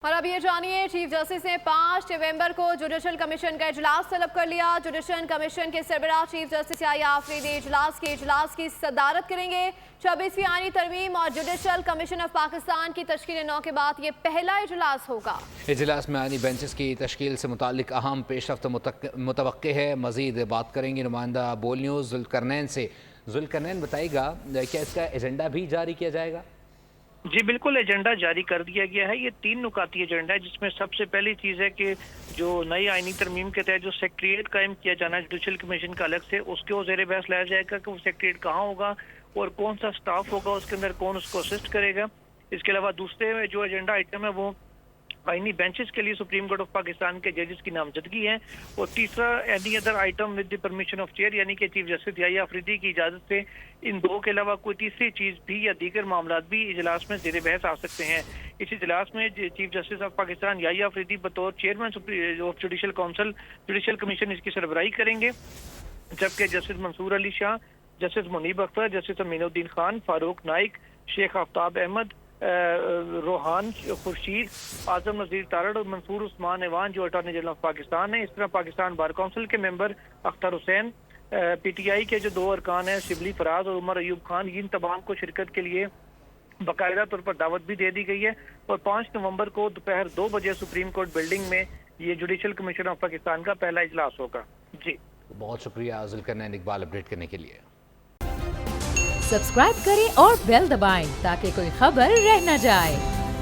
और अब ये जानिए, चीफ जस्टिस ने 5 नवंबर को जुडिशल कमीशन का इजलास तलब कर लिया। जुडिशल कमीशन के सरबराह चीफ जस्टिस याह्या आफरीदी इजलास की सदारत करेंगे। 26वीं आईनी तरमीम और जुडिशल कमीशन ऑफ पाकिस्तान की तश्कील 9 के बाद ये पहला इजलास होगा। इजलास में आईनी बेंचेस की तश्कील से मुतालिक अहम पेशरफ्त मुतवक्के है। मजीद बात करेंगे नुमाइंदा बोल न्यूज़ जुल्करनैन से। जुल्करनैन बताइएगा, क्या इसका एजेंडा भी जारी किया जाएगा? जी बिल्कुल, एजेंडा जारी कर दिया गया है। ये 3 नुकाती एजेंडा है, जिसमें सबसे पहली चीज़ है कि जो नई आईनी तरमीम के तहत जो सेक्रेटरीट कायम किया जाना है जुडिशल कमीशन का अलग से, उसके ज़ेर बहस लाया जाएगा कि वो सेक्रेटरीट कहाँ होगा और कौन सा स्टाफ होगा, उसके अंदर कौन उसको असिस्ट करेगा। इसके अलावा दूसरे जो एजेंडा आइटम है वो आईनी बेंचेस के लिए सुप्रीम कोर्ट ऑफ पाकिस्तान के जजेस की नामजदगी है। और तीसरा any other item with the permission of chair, यानी कि चीफ जस्टिस याह्या आफरीदी की इजाजत से इन दो के अलावा कोई तीसरी चीज भी या दीगर मामला भी इजलास में ज़ेर बहस आ सकते हैं। इस इजलास में chief justice of Pakistan Yahya Afridi बतौर chairman of judicial council judicial commission इसकी सरबराही करेंगे, जबकि justice Mansoor Ali Shah, justice Munib Akhtar, justice Aminuddin Khan, Farooq Naek, Sheikh Aftab Ahmad, Rohan Khurshid, Azam Nazir Tarar और मंसूर उस्मान ऐवान जो अटॉर्नी जनरल ऑफ पाकिस्तान है। इस तरह पाकिस्तान बार काउंसिल के मेंबर अख्तर हुसैन, पीटीआई के जो 2 अरकान हैं शिबली फराज और उमर अयूब खान, इन तमाम को शिरकत के लिए बाकायदा तौर पर दावत भी दे दी गई है। और 5 नवंबर को दोपहर 2 बजे सुप्रीम कोर्ट बिल्डिंग में ये जुडिशल कमीशन ऑफ पाकिस्तान का पहला इजलास होगा। जी बहुत शुक्रिया जुल्करनैन इकबाल अपडेट करने के लिए। सब्सक्राइब करें और बेल दबाएं ताकि कोई खबर रह न जाए।